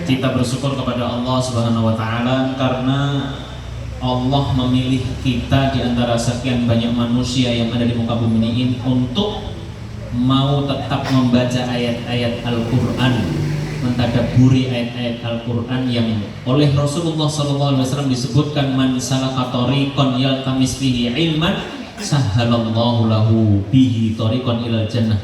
Kita bersyukur kepada Allah Subhanahu wa taala karena Allah memilih kita di antara sekian banyak manusia yang ada di muka bumi ini untuk mau tetap membaca ayat-ayat Al-Qur'an, mentadabburi ayat-ayat Al-Qur'an yang oleh Rasulullah SAW disebutkan, man salaka tariqan yaltamis bihi ilman sahhalallahu lahu bihi tariqan ilal jannah.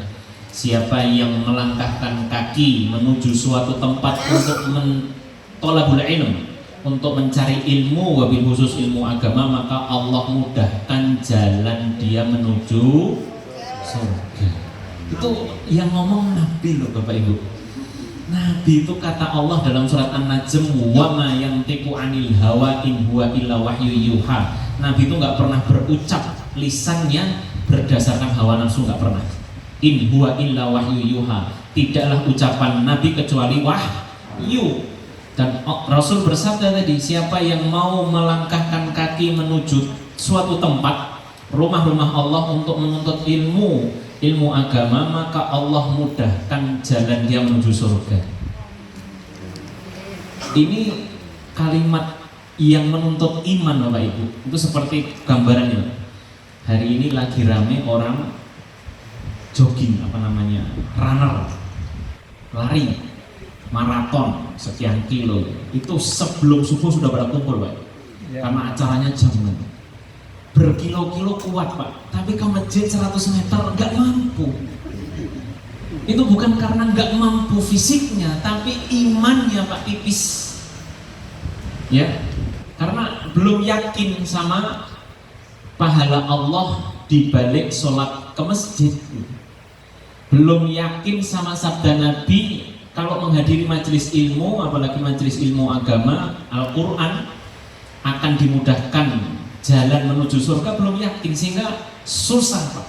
Siapa yang melangkahkan kaki menuju suatu tempat untuk mentolabul ilm, untuk mencari ilmu, wabil khusus ilmu agama, maka Allah mudahkan jalan dia menuju surga. Itu yang ngomong Nabi loh Bapak Ibu. Nabi itu kata Allah dalam surat An-Najm, wa ma yantiqu anil hawa in huwa illa wahyu yuha. Nabi itu nggak pernah berucap, lisannya berdasarkan hawa nafsu, nggak pernah. In huwa illa wahyu yuha, tidaklah ucapan Nabi kecuali wahyu. Dan Rasul bersabda tadi, siapa yang mau melangkahkan kaki menuju suatu tempat, rumah-rumah Allah untuk menuntut ilmu agama, maka Allah mudahkan jalan dia menuju surga. Ini kalimat yang menuntut iman Bapak Ibu. Itu seperti gambarannya. Hari ini lagi rame orang jogging, runner, lari maraton sekian kilo. Itu sebelum subuh sudah pada kumpul Pak, karena acaranya jam 6. Berkilo-kilo kuat Pak, tapi ke masjid 100 meter nggak mampu. Itu bukan karena nggak mampu fisiknya, tapi imannya Pak tipis. Ya, karena belum yakin sama pahala Allah di balik sholat ke masjid. Belum yakin sama sabda Nabi kalau menghadiri majelis ilmu, apalagi majelis ilmu agama Al-Quran, akan dimudahkan jalan menuju surga. Belum yakin, sehingga susah Pak.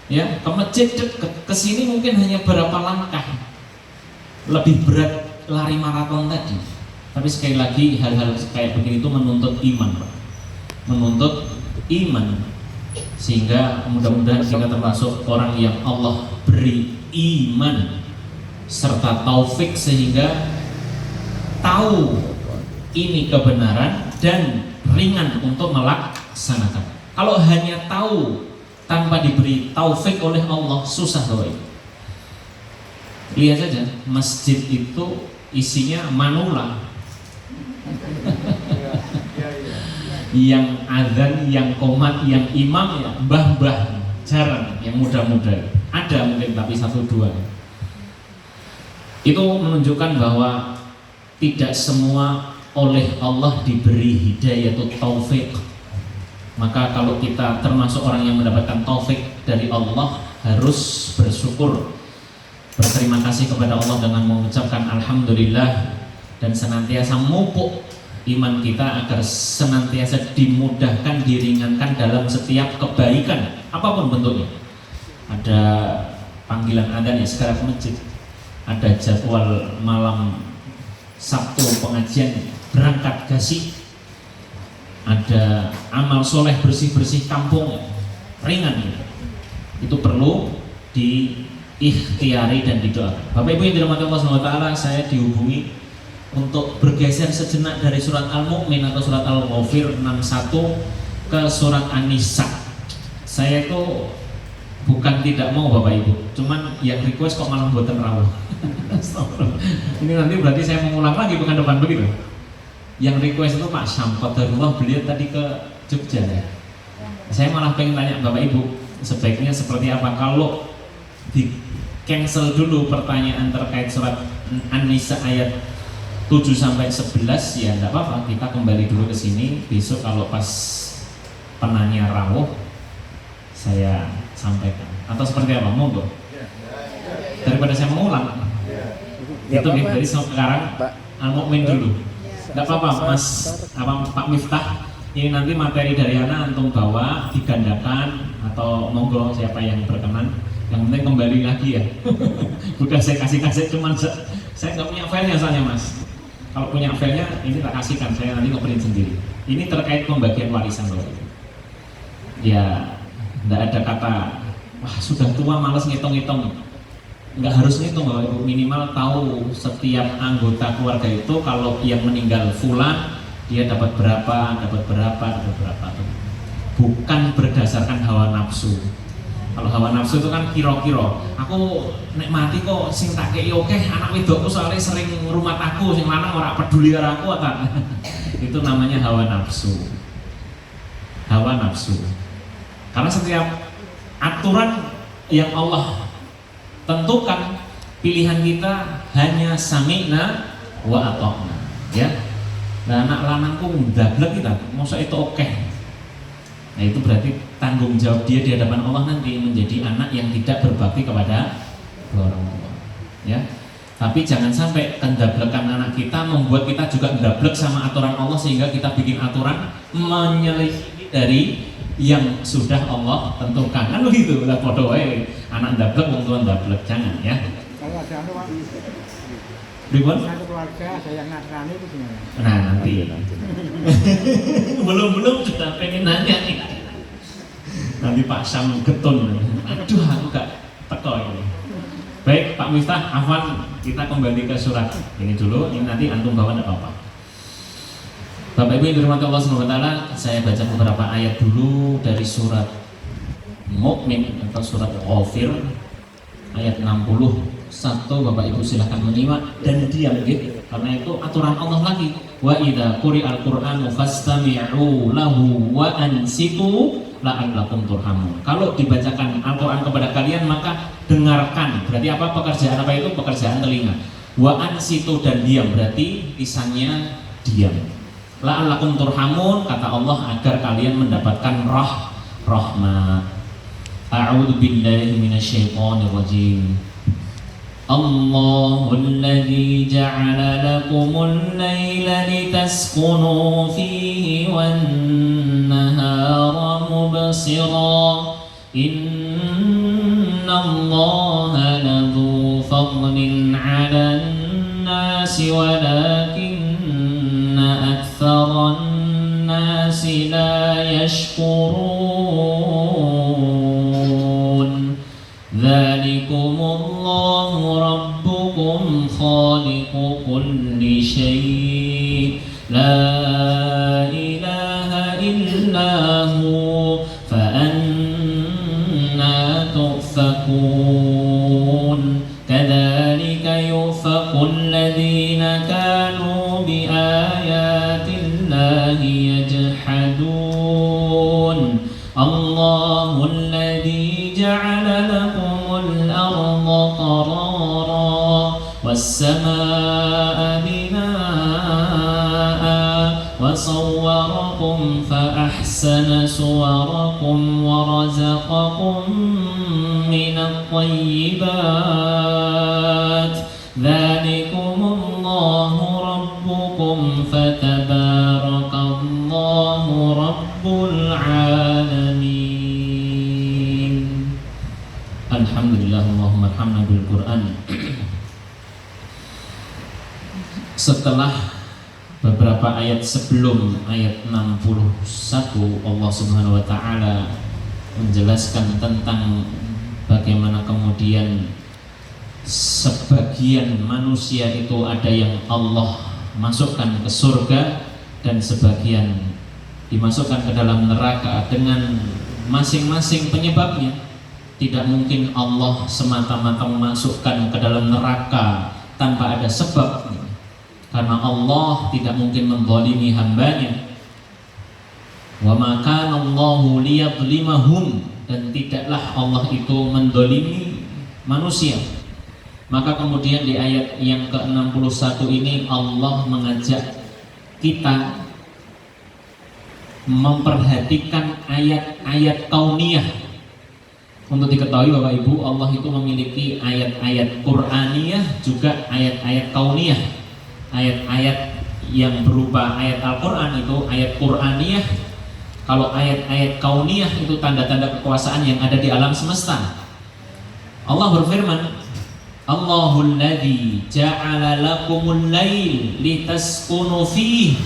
Ya, ke masjid deket, ke sini mungkin hanya berapa langkah. Lebih berat lari maraton tadi. Tapi sekali lagi hal-hal kayak begini itu menuntut iman Pak. Menuntut iman. Sehingga mudah-mudahan kita termasuk orang yang Allah beri iman serta taufik sehingga tahu ini kebenaran dan ringan untuk melaksanakan. Kalau hanya tahu tanpa diberi taufik oleh Allah, susah Bapak Ibu. Lihat saja, masjid itu isinya manula. Yang azan, yang qomat, yang imam ya mbah-mbah, jarang yang muda-muda. Ada mungkin tapi 1-2. Itu menunjukkan bahwa tidak semua oleh Allah diberi hidayah atau taufik. Maka kalau kita termasuk orang yang mendapatkan taufik dari Allah, harus bersyukur, berterima kasih kepada Allah dengan mengucapkan alhamdulillah, dan senantiasa mupuk iman kita agar senantiasa dimudahkan, diringankan dalam setiap kebaikan apapun bentuknya. Ada panggilan adzan ya segera ke masjid, ada jadwal malam Sabtu pengajian berangkat gasi, ada amal soleh bersih-bersih kampung ringan ya. Itu perlu diikhtiari dan didoakan. Bapak Ibu yang dirahmati Allah SWT, saya dihubungi untuk bergeser sejenak dari surat Al-Mu'min atau surat Al-Ghafir 61 ke surat An-Nisa. Saya itu bukan tidak mau Bapak Ibu, cuman yang request kok malah buatan rawuh. Ini nanti berarti saya mengulang lagi pekan depan begitu. Yang request itu Pak Syamqadarullah, beliau tadi ke Jogja ya. Saya malah pengen tanya Bapak Ibu, sebaiknya seperti apa kalau di cancel dulu pertanyaan terkait surat An-Nisa ayat 7-11 ya enggak apa-apa, kita kembali dulu ke sini. Besok kalau pas penanya rawuh saya sampaikan atau seperti apa, monggo. Daripada saya mengulang. Itu nih dari sekarang Al-Mu'min dulu. Enggak apa-apa Mas Pak Miftah, ini nanti materi dari Ana antum bawa digandakan atau monggo siapa yang berkenan. Yang penting kembali lagi ya. Udah saya kasih cuman saya nggak punya filenya soalnya Mas. Kalau punya filenya ini tak kasihkan, saya nanti ngeprint sendiri. Ini terkait pembagian warisan Bapak. Ya, tidak ada kata wah sudah tua malas ngitung-ngitung. nggak harus ngitung Bapak Ibu, minimal tahu setiap anggota keluarga itu kalau yang meninggal fulan dia dapat berapa, dapat berapa, dapat berapa. Bukan berdasarkan hawa nafsu. Kalau hawa nafsu itu kan kira-kira, aku nek mati kok sing tak kei oke, anak wedokku soalnya sering ngrumat aku, sing lanang ora peduli karo aku kan. Itu namanya hawa nafsu. Hawa nafsu. Karena setiap aturan yang Allah tentukan, pilihan kita hanya sami'na wa ata'na, ya. Nah, anak lanangku ndablek kita, masa itu oke. Nah, itu berarti tanggung jawab dia di hadapan Allah nanti menjadi anak yang tidak berbakti kepada orang tua, ya. Tapi jangan sampai kendablekan anak kita membuat kita juga ndablek sama aturan Allah sehingga kita bikin aturan menyelisihi dari yang sudah Allah tentukan. Kan begitu, lah podo wae anak ndablek wong tua ndablek, jangan ya. Kalau ada anu Pak, Ribon? satu keluarga ada yang Nasrani itu gimana? Nah, nanti. Belum sudah pengen nanya nih. Nanti Pak Sam getun. Aduh, aku gak teko ini. Baik, Pak Miftah, Afwan, kita kembali ke surat ini dulu. Ini nanti antum bawa enggak apa-apa. Bapak Ibu yang dirahmati Allah Subhanahu wa taala, saya baca beberapa ayat dulu dari surat Mukmin atau surat Ghafir ayat 61. Bapak Ibu silahkan menyimak dan diam gitu. Karena itu aturan Allah lagi. Wa idza quri'al Qur'anu fastami'u lahu wa ansitu la'allakum turhamun. Kalau dibacakan Al-Qur'an kepada kalian maka dengarkan. Berarti apa pekerjaan apa itu? Pekerjaan telinga. Wa ansitu dan diam berarti lisannya diam. La'allakum turhamun kata Allah agar kalian mendapatkan rahmat. A'udzu billahi minasyaitonir rajim. Allahul ladzi ja'ala lakumul laila litaskunu fihi wan nahara mubsira. Innallaha ladzu fadlin 'alan nasi walakinna aktsaran nasi la yashkurun. Dzalikumullahu rabbukum khaliqu kulli syai' la ilaha illahu fa anna tufakun. Kadzalika yufakul ladzina kanu bi ayatillahi yajhadun. Allahul ladzi ja'ala lakumul arda qarara was-samaa'a binaa'a wa sawwarakum fa ahsana suwarakum wa razaqakum minat thayyibat. Dzalikumullahu rabbukum fatabarakallahu rabbul alamin. Alhamdulillah, Allahumma arhamna bil Qur'an. Setelah beberapa ayat sebelum ayat 61, Allah Subhanahu wa taala menjelaskan tentang bagaimana kemudian sebagian manusia itu ada yang Allah masukkan ke surga dan sebagian dimasukkan ke dalam neraka dengan masing-masing penyebabnya. Tidak mungkin Allah semata-mata memasukkan ke dalam neraka tanpa ada sebab, karena Allah tidak mungkin menzalimi hambanya. Wa ma kana Allahu liyadhlimahum, dan tidaklah Allah itu menzalimi manusia. Maka kemudian di ayat yang ke-61 ini Allah mengajak kita memperhatikan ayat-ayat kauniyah. Untuk diketahui Bapak Ibu, Allah itu memiliki ayat-ayat Qur'aniyah juga ayat-ayat kauniyah. Ayat-ayat yang berupa ayat Al-Quran itu ayat Qur'aniyah. Kalau ayat-ayat kauniyah itu tanda-tanda kekuasaan yang ada di alam semesta. Allah berfirman, Allahul ladzi ja'ala lakumul lail litaskunu fihi.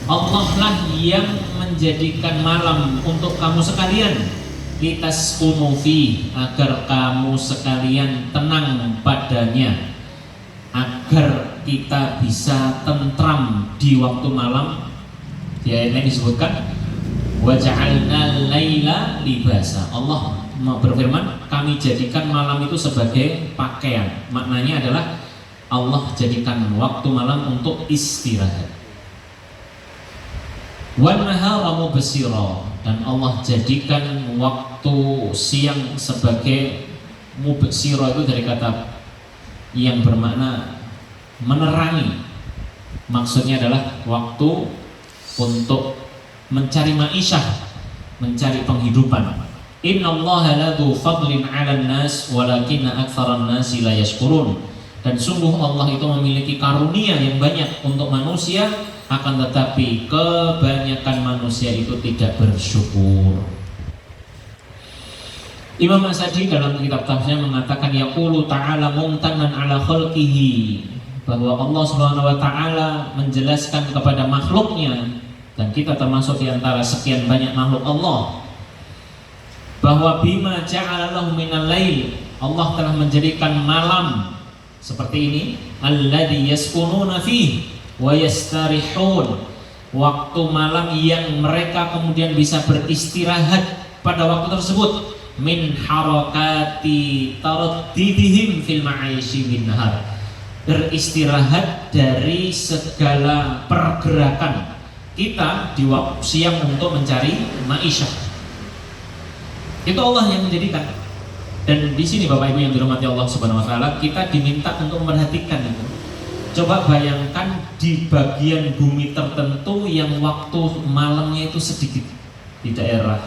Allah lah yang menjadikan malam untuk kamu sekalian. litaskunu fi, agar kamu sekalian tenang padanya, agar kita bisa tentram di waktu malam. Di ayat ini disebutkan wa ja'alna laila libasa. Allah berfirman, kami jadikan malam itu sebagai pakaian. Maknanya adalah Allah jadikan waktu malam untuk istirahat. Wan nahara mubsira, dan Allah jadikan waktu siang sebagai mubsira, itu dari kata yang bermakna menerangi. Maksudnya adalah waktu untuk mencari ma'isyah, mencari penghidupan. Innallaha ladzu fadlin 'alan nas walakinna aktsaran nasi la yashkurun. Dan sungguh Allah itu memiliki karunia yang banyak untuk manusia, akan tetapi kebanyakan manusia itu tidak bersyukur. Imam As-Sa'di dalam kitab tafsirnya mengatakan yaqulu ta'ala mumtanan 'ala khalqihi, bahwa Allah Subhanahu wa taala menjelaskan kepada makhluknya, dan kita termasuk di antara sekian banyak makhluk Allah, bahwa bima ja'ala lahu minal lail, Allah telah menjadikan malam seperti ini, alladzi yaskununa fihi wa yastarihun, waktu malam yang mereka kemudian bisa beristirahat pada waktu tersebut, min harakati taraddidihim fil ma'aishi bin nahar, beristirahat dari segala pergerakan kita di waktu siang untuk mencari ma'isyah. Itu Allah yang menjadikan. Dan di sini Bapak Ibu yang dirahmati Allah Subhanahu wa taala, kita diminta untuk memperhatikan itu. Coba bayangkan di bagian bumi tertentu yang waktu malamnya itu sedikit, di daerah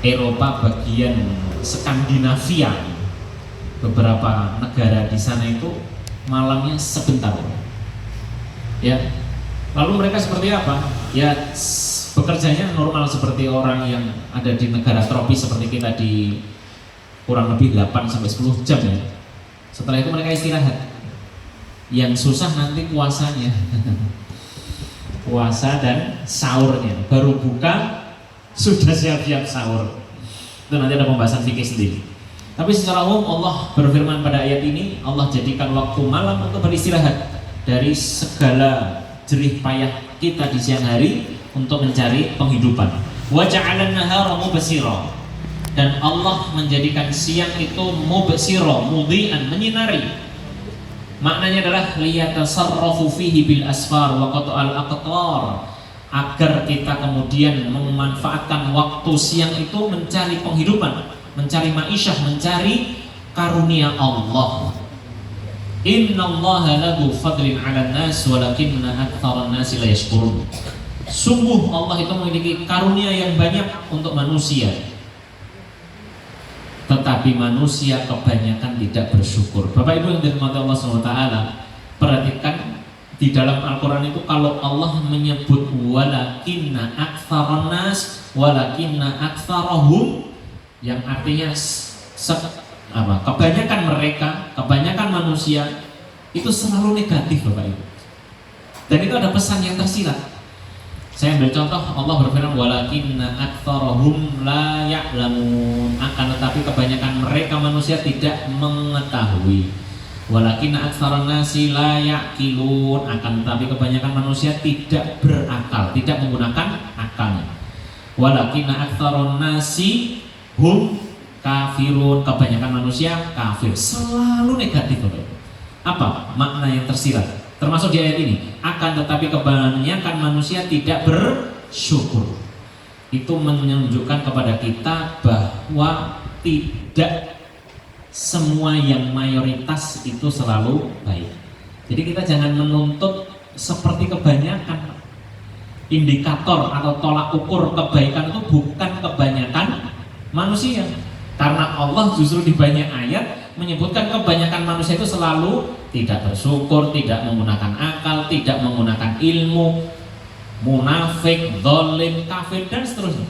Eropa bagian Skandinavia, beberapa negara di sana itu malamnya sebentar. Ya. Lalu mereka seperti apa? Ya bekerjanya normal seperti orang yang ada di negara tropis seperti kita, di kurang lebih 8-10 jam ya. Setelah itu mereka istirahat. Yang susah nanti puasanya. Puasa dan sahurnya. Baru buka sudah siap-siap sahur. Itu nanti ada pembahasan fikih sendiri. Tapi secara umum Allah berfirman pada ayat ini, Allah jadikan waktu malam untuk beristirahat dari segala jerih payah kita di siang hari untuk mencari penghidupan. Wa ja'alan nahara mubsira, dan Allah menjadikan siang itu mubsira, mudhi'an, menyinari. Maknanya adalah liyatasarrafu fihi bil asfar wa qata'al aqtar, agar kita kemudian memanfaatkan waktu siang itu mencari penghidupan, mencari ma'isyah, mencari karunia Allah. Innallaha ladzu fadlin 'alan nas walakinna aktsaran nasi la yashkurun. Sungguh Allah itu memiliki karunia yang banyak untuk manusia, tetapi manusia kebanyakan tidak bersyukur. Bapak Ibu yang dirahmati Allah SWT, perhatikan di dalam Al-Quran itu kalau Allah menyebut walakinna aktsaran nas, walakinna aktsarahum, yang artinya kebanyakan mereka, kebanyakan manusia, itu selalu negatif Bapak Ibu. Dan itu ada pesan yang tersirat. Saya ambil contoh, Allah berfirman walakinna aktsarahum la ya'lamun, akan tetapi kebanyakan mereka manusia tidak mengetahui. Walakinna aktsaran nasi la ya'qilun, akan tetapi kebanyakan manusia tidak berakal, tidak menggunakan akalnya. Walakinna aktsaran nasi hum kafirun, kebanyakan manusia kafir. Selalu negatif Bapak. Apa makna yang tersirat? Termasuk di ayat ini, akan tetapi kebanyakan manusia tidak bersyukur. Itu menunjukkan kepada kita bahwa tidak semua yang mayoritas itu selalu baik. Jadi kita jangan menuntut seperti kebanyakan. Indikator atau tolak ukur kebaikan itu bukan kebanyakan manusia. Karena Allah justru di banyak ayat menyebutkan kebanyakan manusia itu selalu tidak bersyukur, tidak menggunakan akal, tidak menggunakan ilmu, munafik, zalim, kafir, dan seterusnya.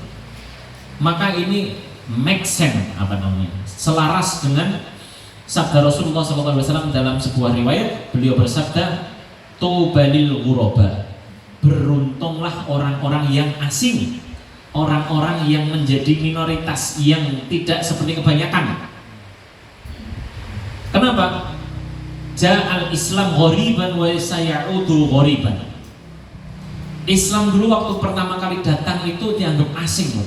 Maka ini make sense, selaras dengan sabda Rasulullah SAW dalam sebuah riwayat. Beliau bersabda, tubalil ghuraba, beruntunglah orang-orang yang asing, orang-orang yang menjadi minoritas, yang tidak seperti kebanyakan. Kenapa? Ja'al Islam ghoriban wa sayaudu ghoriban. Islam dulu waktu pertama kali datang itu dianggap asing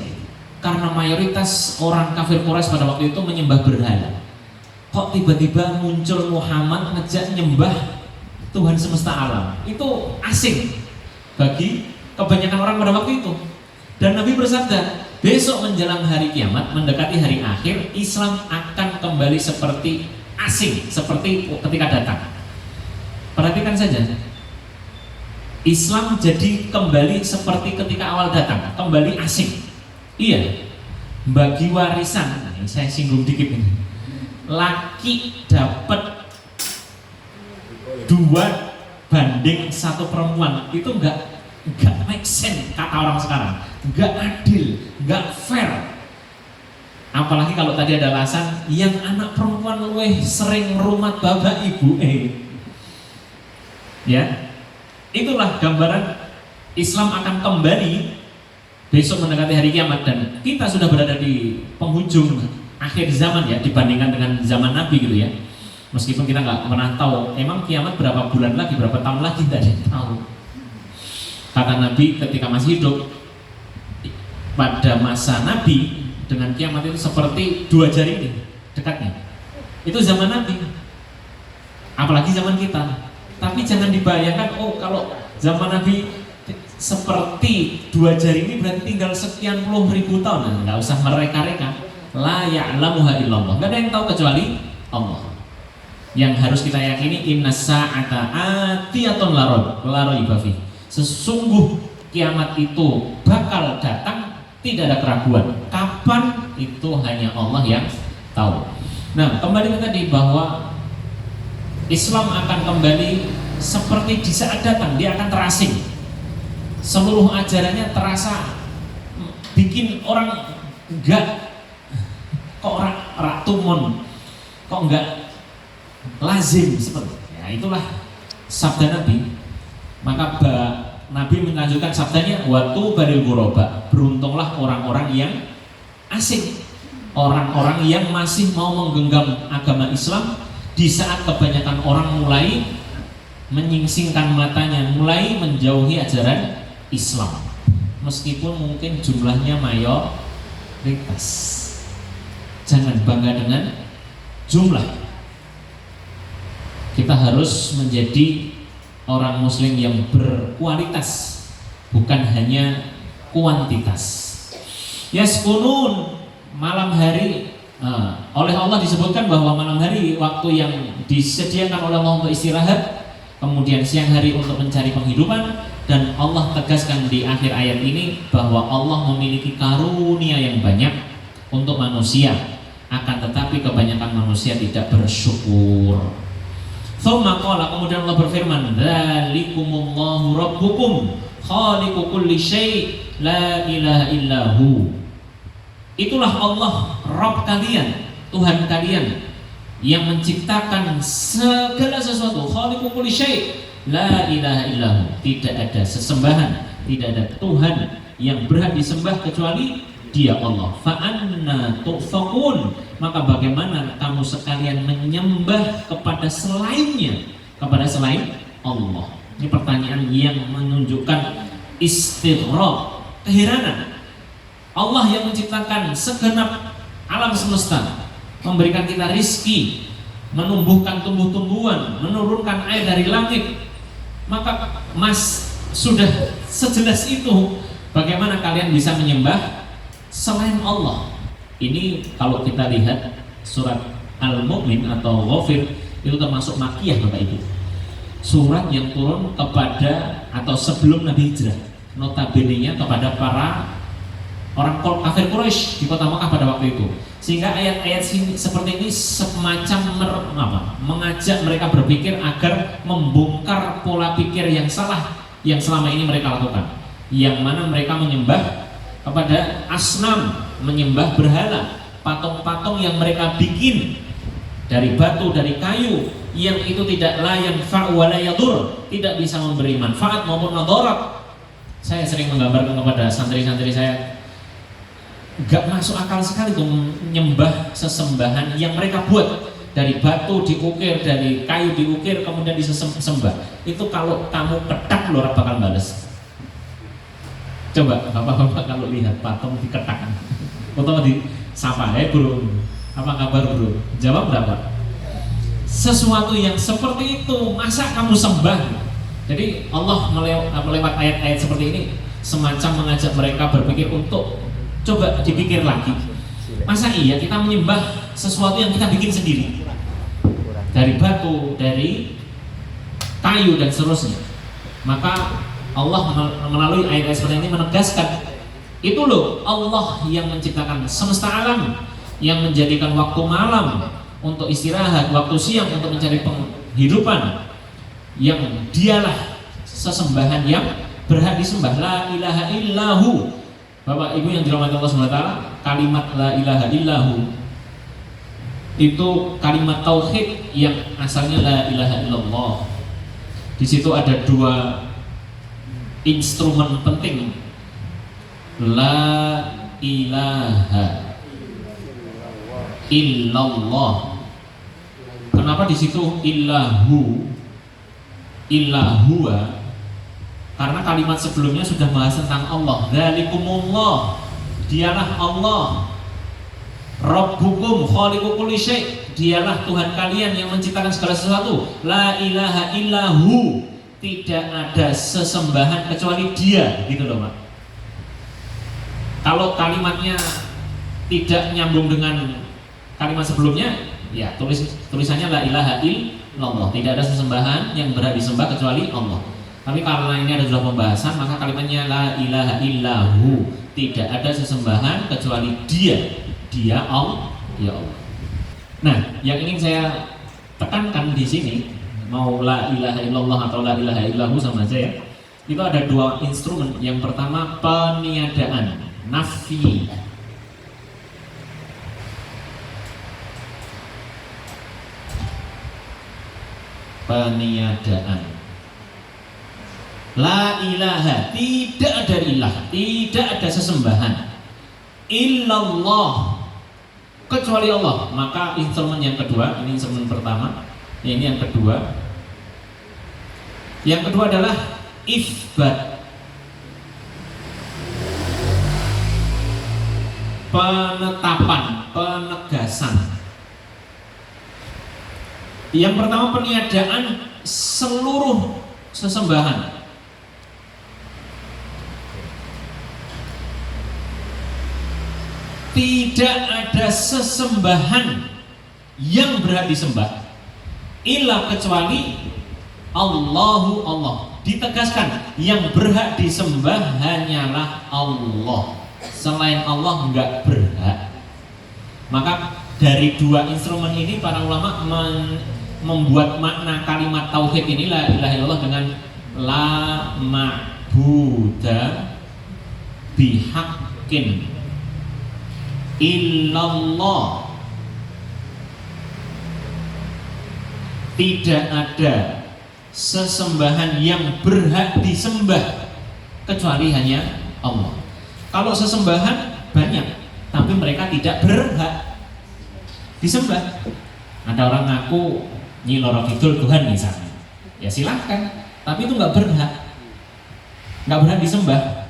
karena mayoritas orang kafir Quraisy pada waktu itu menyembah berhala. Kok tiba-tiba muncul Muhammad ngejak nyembah Tuhan semesta alam? Itu asing bagi kebanyakan orang pada waktu itu. Dan Nabi bersabda, besok menjelang hari kiamat, mendekati hari akhir, Islam akan kembali seperti asing, seperti ketika datang. Perhatikan saja, Islam jadi kembali seperti ketika awal datang, kembali asing. Iya, bagi warisan, nah, saya singgung dikit ini. Laki dapat 2 banding 1 perempuan, itu enggak make sense kata orang sekarang, enggak adil, enggak fair. Apalagi kalau tadi ada alasan yang anak perempuan luwih sering rumat bapak ibu ya, itulah gambaran Islam akan kembali besok mendekati hari kiamat. Dan kita sudah berada di penghujung akhir zaman ya, dibandingkan dengan zaman Nabi gitu ya. Meskipun kita nggak pernah tahu emang kiamat berapa bulan lagi, berapa tahun lagi, tidak ada yang tahu. Kata Nabi ketika masih hidup, pada masa Nabi dengan kiamat itu seperti 2 jari ini dekatnya. Itu zaman Nabi, apalagi zaman kita. Tapi jangan dibayangkan, oh kalau zaman Nabi seperti 2 jari ini berarti tinggal sekian puluh ribu tahun. Nah, nggak usah mereka-reka. La ya'lamuha illallah, nggak ada yang tahu kecuali Allah. Yang harus kita yakini, inna sa'ata atiyatun la raiba fi. Sesungguh kiamat itu bakal datang, tidak ada keraguan. Kapan itu hanya Allah yang tahu. Nah, kembali ke tadi bahwa Islam akan kembali seperti di saat datang, dia akan terasing. Seluruh ajarannya terasa bikin orang enggak, kok orang tumon, kok enggak lazim seperti. Ya, itulah sabda Nabi. Maka Nabi melanjutkan sabdanya, watu baril ghuraba, beruntunglah orang-orang yang asing, orang-orang yang masih mau menggenggam agama Islam di saat kebanyakan orang mulai menyingsingkan matanya, mulai menjauhi ajaran Islam, meskipun mungkin jumlahnya mayoritas. Jangan bangga dengan jumlah. Kita harus menjadi orang muslim yang berkualitas, bukan hanya kuantitas. Yaskunun, malam hari, oleh Allah disebutkan bahwa malam hari waktu yang disediakan oleh Allah untuk istirahat, kemudian siang hari untuk mencari penghidupan. Dan Allah tegaskan di akhir ayat ini bahwa Allah memiliki karunia yang banyak untuk manusia, akan tetapi kebanyakan manusia tidak bersyukur. Tsumma qala, kemudian Allah berfirman, dzalikumullahu rabbukum khaliqu kulli syai' la ilaha illahu. Itulah Allah Rabb kalian, Tuhan kalian yang menciptakan segala sesuatu. Khaliqu kulli syai' la ilaha illahu. Tidak ada sesembahan, tidak ada Tuhan yang berhak disembah kecuali Dia Allah. Fa anna tufakun, maka bagaimana kamu sekalian menyembah kepada selainnya, kepada selain Allah? Ini pertanyaan yang menunjukkan istighraq, keheranan. Allah yang menciptakan segenap alam semesta, memberikan kita rizki, menumbuhkan tumbuh-tumbuhan, menurunkan air dari langit. Maka sudah sejelas itu, bagaimana kalian bisa menyembah selain Allah? Ini kalau kita lihat surat Al-Mu'min atau Ghafir, itu termasuk makiyah Bapak Ibu. Surat yang turun kepada atau sebelum Nabi hijrah, notabene-nya kepada para orang kafir Quraisy di kota Makkah pada waktu itu. Sehingga ayat-ayat seperti ini semacam mengajak mereka berpikir agar membongkar pola pikir yang salah yang selama ini mereka lakukan, yang mana mereka menyembah kepada asnam, menyembah berhala, patung-patung yang mereka bikin dari batu, dari kayu, yang itu tidak la yanfa' wa la yadur, tidak bisa memberi manfaat maupun madarat. Saya sering menggambarkan kepada santri-santri saya, nggak masuk akal sekali tuh menyembah sesembahan yang mereka buat dari batu diukir, dari kayu diukir, kemudian disembah. Itu kalau kamu ketak lo bakal bales. Coba bapak-bapak kalau lihat patung diketak atau disapa, bro, apa kabar bro? Jawab berapa? Sesuatu yang seperti itu masa kamu sembah? Jadi Allah melewat ayat-ayat seperti ini semacam mengajak mereka berpikir untuk coba dipikir lagi. Masa iya kita menyembah sesuatu yang kita bikin sendiri dari batu, dari kayu dan seterusnya? Maka Allah melalui ayat-ayat seperti ini menegaskan itu loh Allah yang menciptakan semesta alam, yang menjadikan waktu malam untuk istirahat, waktu siang untuk mencari penghidupan, yang dialah sesembahan yang berhak disembah. La ilaha illahu. Bapak Ibu yang dirahmati Allah SWT, kalimat la ilaha illahu itu kalimat tauhid yang asalnya la ilaha illallah. Di situ ada dua instrumen penting. La ilaha illallah. Kenapa di situ illahu, illahua? Karena kalimat sebelumnya sudah bahas tentang Allah. Dzalikumullah, dialah Allah. Rabbukum khaliqu kulli syai', dialah Tuhan kalian yang menciptakan segala sesuatu. La ilaha illahu, tidak ada sesembahan kecuali Dia, gitu loh, Pak. Kalau kalimatnya tidak nyambung dengan kalimat sebelumnya, ya tulisannya la ilaha illallah, tidak ada sesembahan yang berhak disembah kecuali Allah. Tapi karena ini ada sudah pembahasan, maka kalimatnya la ilaha illahu, tidak ada sesembahan kecuali Dia Allah, ya Allah. Nah, yang ingin saya tekankan di sini, mau la ilaha illallah atau la ilaha illahu sama aja ya. Itu ada dua instrumen. Yang pertama peniadaan, nafi. Peniadaan. La ilaha, tidak ada ilah, tidak ada sesembahan, illallah, kecuali Allah. Maka instrumen yang kedua, ini instrumen pertama, ini yang kedua. Yang kedua adalah isbat, penetapan, penegasan. Yang pertama peniadaan seluruh sesembahan. Tidak ada sesembahan yang berhak disembah illa kecuali Allahu, Allah. Ditegaskan yang berhak disembah hanyalah Allah. Selain Allah enggak berhak. Maka dari dua instrumen ini para ulama membuat makna kalimat tauhid ini la ilaha illallah dengan la ma'buda bihaqqin illallah. Tidak ada sesembahan yang berhak disembah kecuali hanya Allah. Kalau sesembahan banyak, tapi mereka tidak berhak disembah. Ada orang ngaku Nyi Loro Kidul Tuhan misalnya, ya silahkan, tapi itu nggak berhak disembah.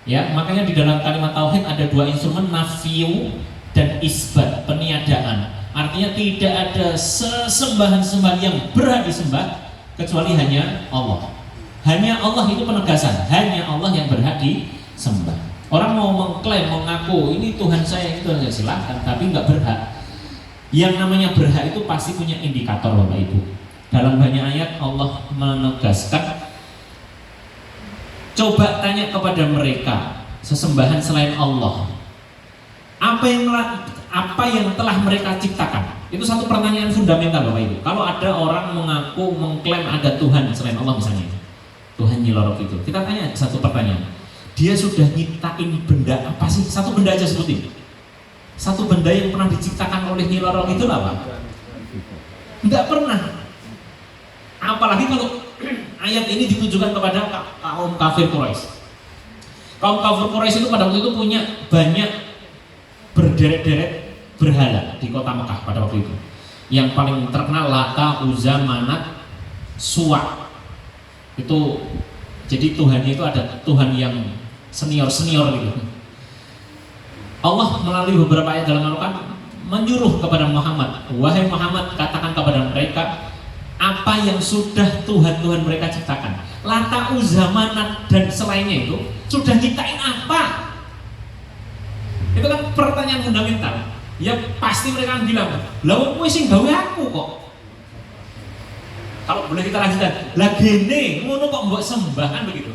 Ya, makanya di dalam kalimat tauhid ada dua instrumen, nafiu dan isbat, peniadaan. Artinya tidak ada sesembahan-sembahan yang berhak disembah kecuali hanya Allah. Hanya Allah itu penegasan, hanya Allah yang berhak disembah. Orang mau mengklaim, mengaku ini Tuhan saya, itu Tuhan saya, silahkan, tapi nggak berhak. Yang namanya berhak itu pasti punya indikator, Bapak Ibu. Dalam banyak ayat Allah menegaskan. Coba tanya kepada mereka sesembahan selain Allah, apa yang telah mereka ciptakan? Itu satu pertanyaan fundamental, Bapak Ibu. Kalau ada orang mengaku mengklaim ada Tuhan selain Allah misalnya, Tuhan Nyi Loro itu, kita tanya satu pertanyaan. Dia sudah nyiptain benda apa sih? Satu benda aja sebutin. Satu benda yang pernah diciptakan oleh Nyi Loro itu apa? Tidak pernah. Apalagi kalau ayat ini ditujukan kepada kaum kafir Quraisy. Kaum kafir Quraisy itu pada waktu itu punya banyak berderet-deret berhala di kota Mekah pada waktu itu. Yang paling terkenal Lata, Uzza, Manat, Suwa. Itu jadi Tuhannya itu ada Tuhan yang senior-senior gitu. Allah melalui beberapa ayat dalam Al-Quran menyuruh kepada Muhammad, wahai Muhammad, katakan kepada mereka apa yang sudah Tuhan-Tuhan mereka ciptakan. Lata, Uzza, Manat dan selainnya itu sudah nyiptain apa? Itu kan pertanyaan fundamental. Ya pasti mereka bilang, "Lah kowe sing gawe aku kok." Kalau boleh kita lanjutkan, "Lah gene ngono kok mbok sembah," kan begitu.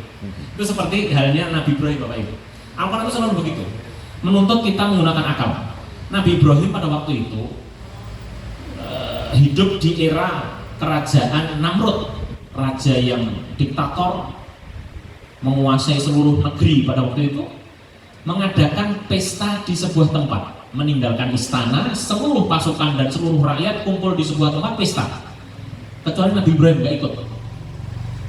Itu seperti halnya Nabi Ibrahim Bapak Ibu. Al-Quran itu selalu begitu, menuntut kita menggunakan akal. Nabi Ibrahim pada waktu itu hidup di era kerajaan Namrud, raja yang diktator menguasai seluruh negeri pada waktu itu, mengadakan pesta di sebuah tempat, meninggalkan istana, seluruh pasukan dan seluruh rakyat kumpul di sebuah tempat pesta, kecuali Nabi Ibrahim nggak ikut.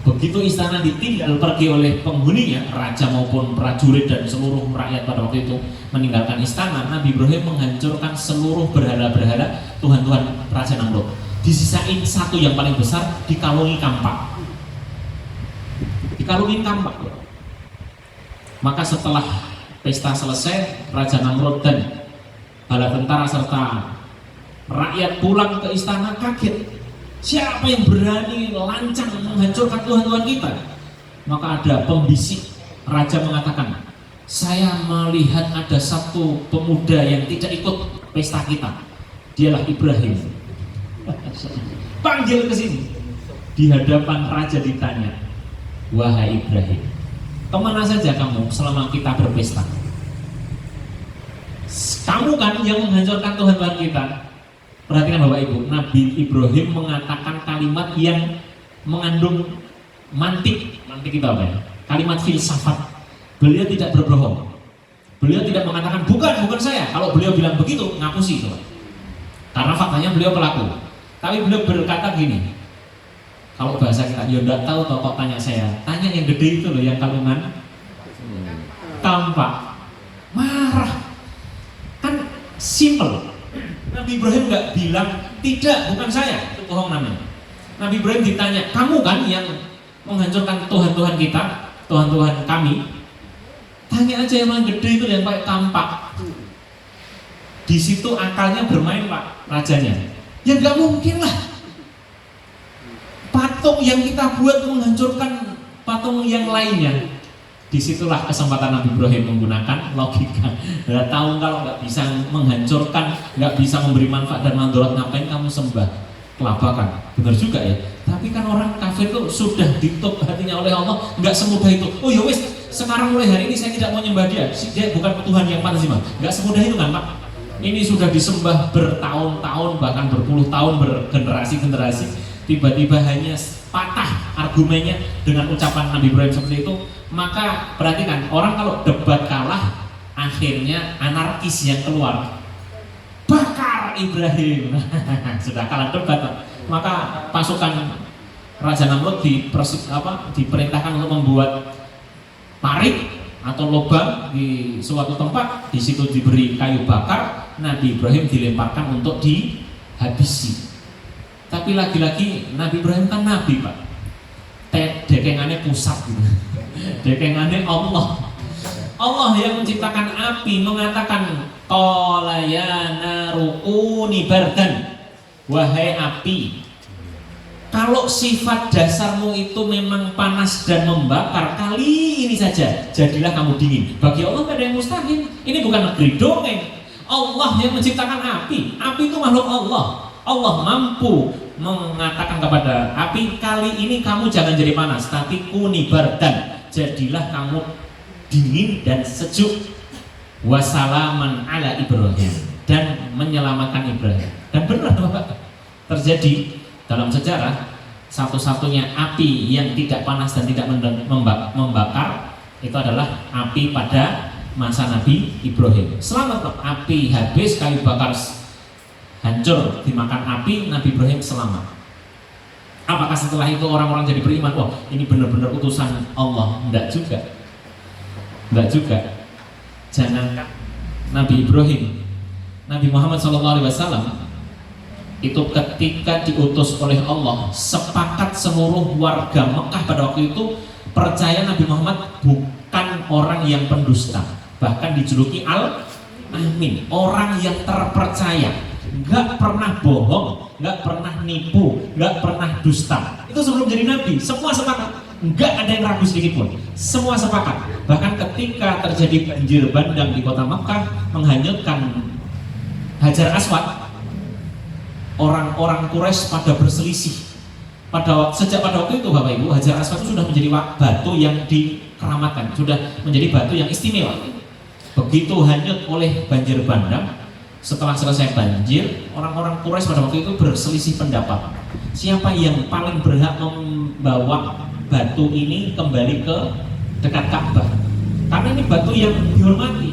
Begitu istana ditinggal pergi oleh penghuninya, raja maupun prajurit dan seluruh rakyat pada waktu itu meninggalkan istana, Nabi Ibrahim menghancurkan seluruh berhala-berhala Tuhan-Tuhan Raja Namrud. Disisain satu yang paling besar, dikalungi kampak. Dikalungin kampak. Maka setelah pesta selesai, Raja Namrud dan bala tentara serta rakyat pulang ke istana kaget. Siapa yang berani lancang menghancurkan Tuhan-Tuhan kita? Maka ada pembisik. Raja mengatakan, saya melihat ada satu pemuda yang tidak ikut pesta kita. Dialah Ibrahim. Panggil ke sini. Di hadapan raja ditanya, wahai Ibrahim, kemana saja kamu selama kita berpesta? Kamu kan yang menghancurkan Tuhan-Tuhan kita. Perhatikan Bapak Ibu, Nabi Ibrahim mengatakan kalimat yang mengandung mantik itu apa ya? Kalimat filsafat. Beliau tidak berbohong. Beliau tidak mengatakan bukan saya. Kalau beliau bilang begitu, ngapusi coba. Karena faktanya beliau pelaku. Tapi beliau berkata gini, kalau bahasa kita, ya enggak tahu toh kok tanya saya. Tanya yang gede itu loh, yang kalungan tampak. Marah. Kan simple. Nabi Ibrahim nggak bilang tidak, bukan saya, itu bohong namanya. Nabi Ibrahim ditanya, kamu kan yang menghancurkan Tuhan-Tuhan kita, Tuhan-Tuhan kami. Tanya aja yang paling gede itu yang pakai tampak. Di situ akalnya bermain Pak rajanya. Ya nggak mungkin lah. Patung yang kita buat menghancurkan patung yang lainnya. Disitulah kesempatan Nabi Ibrahim menggunakan logika. Nah, tahu kalau nggak bisa menghancurkan, nggak bisa memberi manfaat dan mandorot, ngapain kamu sembah? Kelabakan. Benar juga ya. Tapi kan orang kafir itu sudah ditutup hatinya oleh Allah, nggak semudah itu. Oh ya wis, sekarang mulai hari ini saya tidak mau nyembah dia. Dia bukan Tuhan yang pantas sembah. Nggak semudah itu kan Pak. Ini sudah disembah bertahun-tahun, bahkan berpuluh tahun, bergenerasi-generasi. Tiba-tiba hanya patah argumennya dengan ucapan Nabi Ibrahim seperti itu. Maka perhatikan, orang kalau debat kalah, akhirnya anarkis yang keluar, bakar Ibrahim. Sudah kalah debat, maka pasukan Raja Namrud diperintahkan untuk membuat parit atau lubang di suatu tempat. Di situ diberi kayu bakar. Nabi Ibrahim dilemparkan untuk dihabisi. Tapi lagi-lagi Nabi Ibrahim kan nabi Pak, dekengannya pusat gitu. Dekengannya Allah yang menciptakan api mengatakan qala ya naru kuni bardan, wahai api, kalau sifat dasarmu itu memang panas dan membakar, kali ini saja jadilah kamu dingin. Bagi Allah tidak ada yang mustahil. Ini bukan negeri dongeng. Allah yang menciptakan api itu makhluk Allah. Allah mampu mengatakan kepada api, kali ini kamu jangan jadi panas, tapi kuni bardan, jadilah kamu dingin dan sejuk. Wassalaman ala Ibrahim, dan menyelamatkan Ibrahim. Dan benar Bapak, terjadi dalam sejarah satu-satunya api yang tidak panas dan tidak membakar itu adalah api pada masa Nabi Ibrahim. Selamat api habis, kayu bakar hancur dimakan api, Nabi Ibrahim selamat. Apakah setelah itu orang-orang jadi beriman? Wah, ini benar-benar utusan Allah? Enggak juga. Jangankan Nabi Ibrahim, Nabi Muhammad SAW itu ketika diutus oleh Allah, sepakat seluruh warga Mekah pada waktu itu percaya Nabi Muhammad bukan orang yang pendusta, bahkan dijuluki Al-Amin, orang yang terpercaya, nggak pernah bohong, nggak pernah nipu, nggak pernah dusta. Itu sebelum jadi Nabi, semua sepakat, nggak ada yang ragu sedikit pun, semua sepakat. Bahkan ketika terjadi banjir bandang di kota Mekah menghanyutkan Hajar Aswad, orang-orang Quraisy pada berselisih. Sejak pada waktu itu Bapak Ibu, Hajar Aswad itu sudah menjadi batu yang dikeramatkan, sudah menjadi batu yang istimewa. Begitu hanyut oleh banjir bandang, setelah selesai banjir, orang-orang Quraisy pada waktu itu berselisih pendapat. Siapa yang paling berhak membawa batu ini kembali ke dekat Ka'bah? Karena ini batu yang dihormati,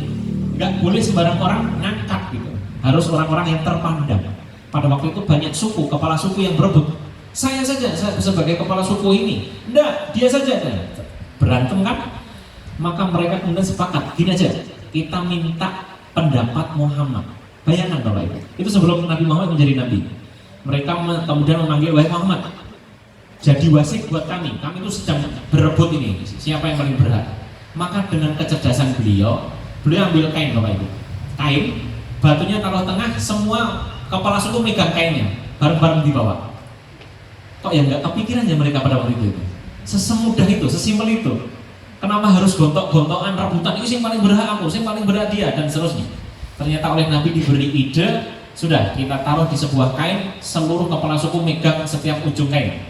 nggak boleh sembarang orang ngangkat gitu. Harus orang-orang yang terpandang. Pada waktu itu banyak suku, kepala suku yang berebut. Saya saja sebagai kepala suku ini, enggak, dia saja. Berantem kan? Maka mereka kemudian sepakat, gini aja, kita minta pendapat Muhammad. Bayangkan Bapak Ibu, itu sebelum Nabi Muhammad menjadi Nabi. Mereka kemudian memanggil, wahai Muhammad, jadi wasit buat kami itu sedang berebut ini, siapa yang paling berhak. Maka dengan kecerdasan beliau ambil kain Bapak Ibu, kain, batunya taruh tengah, semua kepala suku megang kainnya, bareng-bareng dibawa. Kok ya nggak kepikiran ya mereka pada waktu itu? Sesemudah itu, sesimpel itu. Kenapa harus gontok-gontokan rebutan? Itu yang paling berhak aku, yang paling berhak dia, dan seterusnya. Ternyata oleh Nabi diberi ide, sudah kita taruh di sebuah kain, seluruh kepala suku megang setiap ujung kain,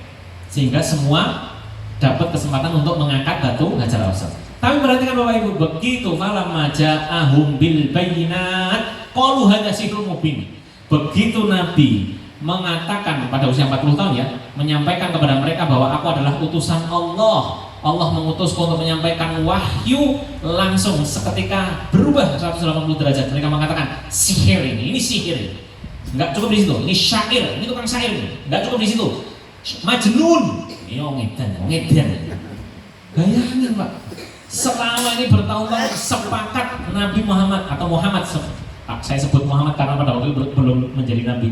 sehingga semua dapat kesempatan untuk mengangkat batu Hajar Aswad. Tapi perhatikan Bapak Ibu, begitu falamma ja'ahum bil bayyinat qalu hadza sihrun mubin. Begitu Nabi mengatakan pada usia 40 tahun ya, menyampaikan kepada mereka bahwa aku adalah utusan Allah. Allah mengutusku untuk menyampaikan wahyu, langsung seketika berubah 180 derajat. Mereka mengatakan sihir ini sihir ini. Enggak cukup di situ, ini syair, ini tukang syair ini. Enggak cukup di situ. Majnun. Ini ngedan. Bayangin Pak. Selama ini bertahun-tahun sepakat Nabi Muhammad atau Muhammad, saya sebut Muhammad karena pada waktu itu belum menjadi Nabi.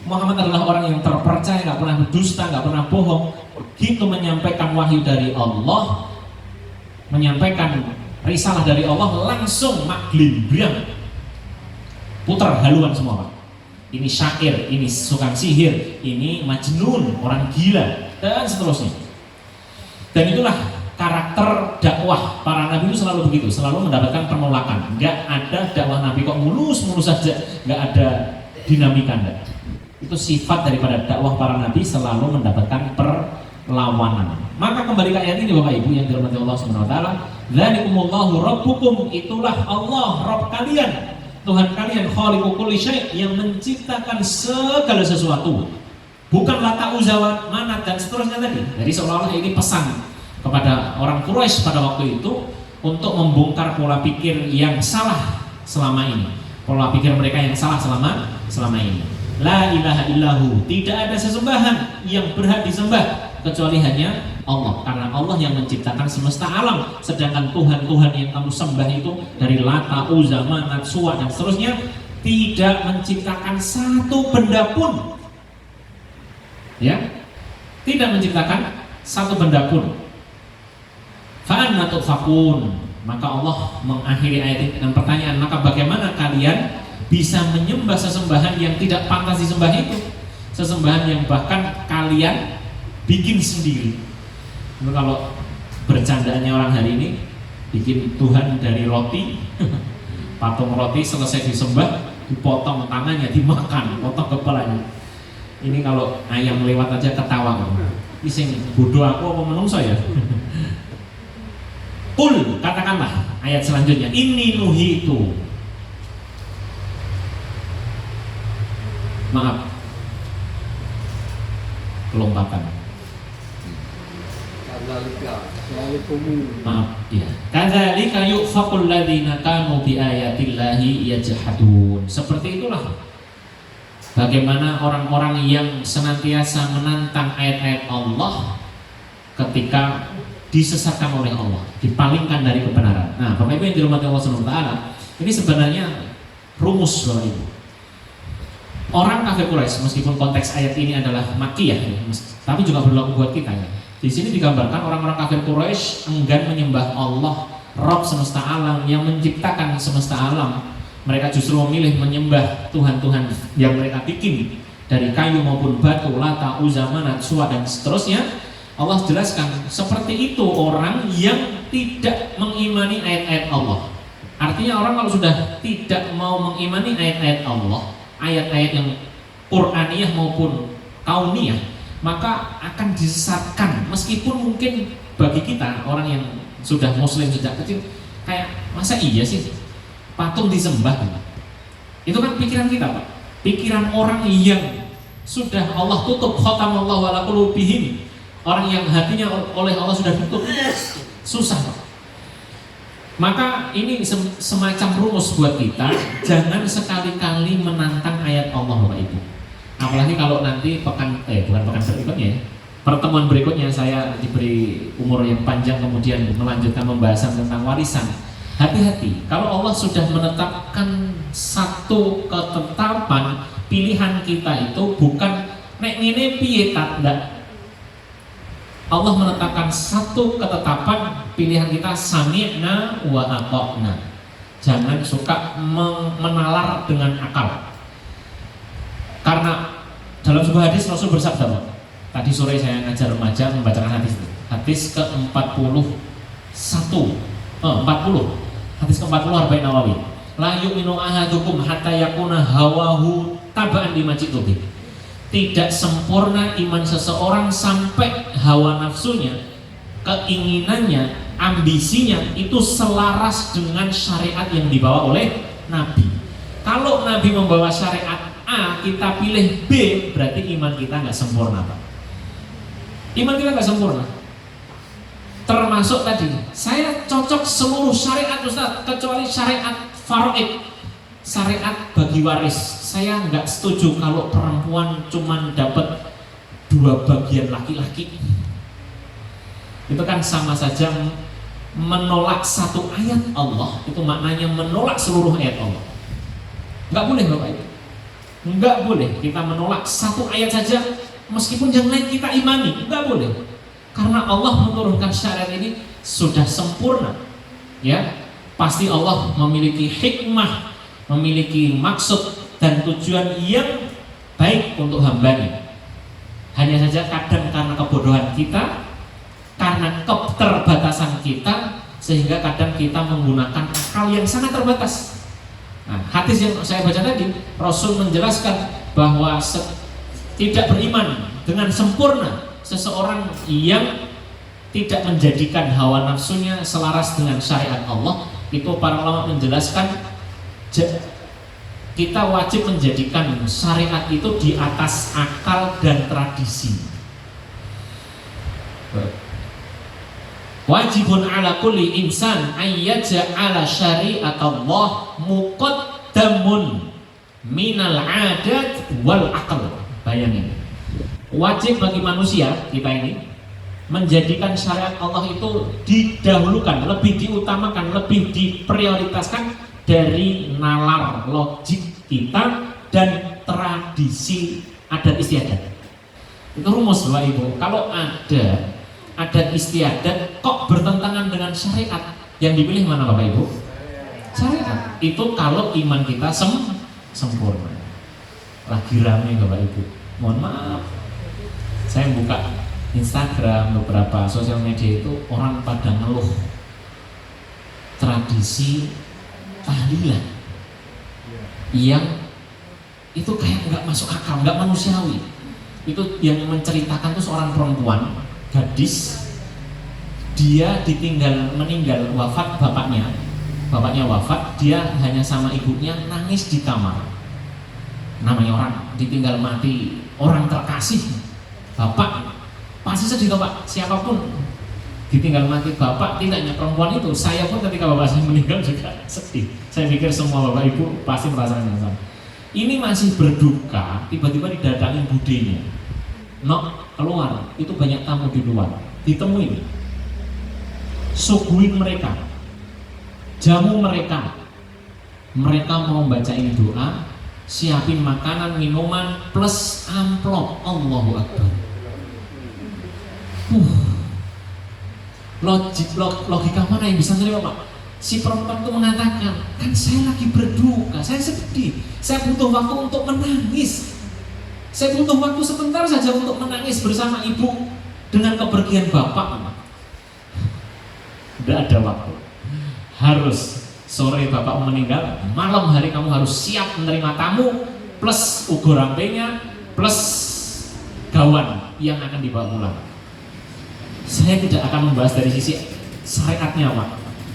Muhammad adalah orang yang terpercaya, nggak pernah berdusta, nggak pernah bohong. Begitu menyampaikan wahyu dari Allah, menyampaikan risalah dari Allah, langsung maglimbrang, putar haluan semua Pak. Ini syair, ini tukang sihir, ini majnun, orang gila, dan seterusnya. Dan itulah karakter dakwah para nabi itu selalu begitu, selalu mendapatkan penolakan. Nggak ada dakwah nabi kok mulus saja, nggak ada dinamika. Enggak. Itu sifat daripada dakwah para nabi, selalu mendapatkan perlawanan. Maka kembali ke ayat ini Bapak Ibu yang dirahmati Allah Subhanahu wa taala, dzalikumullahu rabbukum, itulah Allah Rabb kalian, Tuhan kalian, khaliqu kulli syai', yang menciptakan segala sesuatu. Bukan Lata, Uzza, Manat dan seterusnya tadi. Jadi seolah-olah ini pesan kepada orang Quraisy pada waktu itu untuk membongkar pola pikir yang salah selama ini. Pola pikir mereka yang salah selama ini. La ilaha illahu, tidak ada sesembahan yang berhak disembah kecuali hanya Allah, karena Allah yang menciptakan semesta alam. Sedangkan Tuhan-Tuhan yang kamu sembah itu dari Lata, Uzza, Manat, Suwa dan seterusnya tidak menciptakan satu benda pun. Ya, tidak menciptakan satu benda pun. Fa'anna tufakun. Maka Allah mengakhiri ayat ini dengan pertanyaan, maka bagaimana kalian bisa menyembah sesembahan yang tidak pantas disembah itu, sesembahan yang bahkan kalian bikin sendiri. Kalau bercandaannya orang hari ini, bikin Tuhan dari roti, patung roti, selesai disembah, dipotong tangannya, dimakan, potong kepalanya. Ini kalau ayam lewat aja ketawa. Ini sing bodoh aku apa menungso ya? Kul, katakanlah ayat selanjutnya, ini nuhi itu. Maaf, kelompatan. Maaf, ya. Kadzalika yufaqul ladzina kanu bi ayatillahi yajhadun. Seperti itulah bagaimana orang-orang yang senantiasa menantang ayat-ayat Allah ketika disesatkan oleh Allah, dipalingkan dari kebenaran. Nah, Bapak Ibu yang dirahmati Allah Subhanahu wa taala, ini sebenarnya rumus Bapak Ibu. orang kafir Quraisy, meskipun konteks ayat ini adalah Makkiyah ya, tapi juga berlaku buat kita ya. Di sini digambarkan orang-orang kafir Quraisy enggan menyembah Allah, Rabb semesta alam yang menciptakan semesta alam. Mereka justru memilih menyembah Tuhan-Tuhan yang mereka bikin dari kayu maupun batu, Lata, Uzza, Manat, Suwa dan seterusnya. Allah jelaskan seperti itu orang yang tidak mengimani ayat-ayat Allah. Artinya orang kalau sudah tidak mau mengimani ayat-ayat Allah, ayat-ayat yang Qur'aniyah maupun kauniyah, maka akan disesatkan. Meskipun mungkin bagi kita orang yang sudah muslim sejak kecil, kayak masa iya sih patung disembah? Itu kan pikiran kita, Pak. Pikiran orang yang sudah Allah tutup, khatamallahu ala qulubihim, orang yang hatinya oleh Allah sudah tutup, susah, Pak. Maka ini semacam rumus buat kita, jangan sekali-kali menantang ayat Allah, Bapak Ibu. Apalagi kalau nanti bukan pekan berikutnya ya, pertemuan berikutnya saya diberi umur yang panjang kemudian melanjutkan pembahasan tentang warisan. Hati-hati, kalau Allah sudah menetapkan satu ketetapan, pilihan kita itu bukan nek ngene piye tak ndak. Allah menetapkan satu ketetapan, pilihan kita sami'na wa ata'na. Jangan suka menalar dengan akal. Karena dalam sebuah hadis Rasul bersabda, tadi sore saya ngajar remaja membacakan hadis itu. Hadis ke-41 hadis ke-40 Arba'in Nawawi. La yu'minu ahadukum hatta yakuna hawahu taba'an lima ji'tu bih. Tidak sempurna iman seseorang sampai hawa nafsunya, keinginannya, ambisinya itu selaras dengan syariat yang dibawa oleh Nabi. Kalau Nabi membawa syariat A, kita pilih B, berarti iman kita nggak sempurna, Pak. Iman kita nggak sempurna. Termasuk tadi, saya cocok seluruh syariat Ustaz, kecuali syariat faraid, syariat bagi waris. Saya nggak setuju kalau perempuan cuma dapat 2 bagian laki-laki. Itu kan sama saja menolak satu ayat Allah. Itu maknanya menolak seluruh ayat Allah. Nggak boleh, Bapak Ibu. Nggak boleh kita menolak satu ayat saja, meskipun yang lain kita imani. Nggak boleh. Karena Allah menurunkan syariat ini sudah sempurna. Ya, pasti Allah memiliki hikmah, memiliki maksud dan tujuan yang baik untuk hambanya. Hanya saja kadang karena kebodohan kita, karena keterbatasan kita, sehingga kadang kita menggunakan akal yang sangat terbatas. Nah, hadis yang saya baca tadi, Rasul menjelaskan bahwa tidak beriman dengan sempurna seseorang yang tidak menjadikan hawa nafsunya selaras dengan syariat Allah. Itu para ulama menjelaskan kita wajib menjadikan syariat itu di atas akal dan tradisi. Wajibun ala kulli insan ayyaja'ala syariat Allah muqaddamun minal adat wal aql. Bayangin, wajib bagi manusia kita ini menjadikan syariat Allah itu didahulukan, lebih diutamakan, lebih diprioritaskan dari nalar logik kita dan tradisi adat istiadat. Itu rumus, Bapak Ibu. Kalau ada adat istiadat kok bertentangan dengan syariat, yang dipilih mana, Bapak Ibu? Syariat. Itu kalau iman kita sempurna. Lagi rame, Bapak Ibu. Mohon maaf, saya buka Instagram, beberapa sosial media itu orang pada ngeluh tradisi tahlilan yang itu kayak nggak masuk akal, nggak manusiawi. Itu yang menceritakan tuh seorang perempuan, gadis, dia meninggal wafat bapaknya wafat, dia hanya sama ibunya, nangis di kamar. Namanya orang ditinggal mati, orang terkasih, bapak pasti sedih, Pak. Siapapun ditinggal mati bapak, tidak hanya perempuan itu, saya pun ketika bapak saya meninggal juga sedih. Saya pikir semua bapak ibu pasti merasakan yang sama. Ini masih berduka, tiba-tiba didatangin budenya. Nok, keluar, itu banyak tamu di luar. Ditemuin, suguhin mereka, jamu mereka. Mereka mau bacain doa, siapin makanan, minuman plus amplop. Allahu Akbar. Logika mana yang bisa menerima, Pak? Si perempuan itu mengatakan, kan saya lagi berduka, saya sedih, saya butuh waktu untuk menangis, saya butuh waktu sebentar saja untuk menangis bersama ibu dengan kepergian bapak. Tidak ada waktu, harus sore bapak meninggal, malam hari kamu harus siap menerima tamu plus ugo rampenya plus gawan yang akan dibawa pulang. Saya tidak akan membahas dari sisi syariatnya, Pak.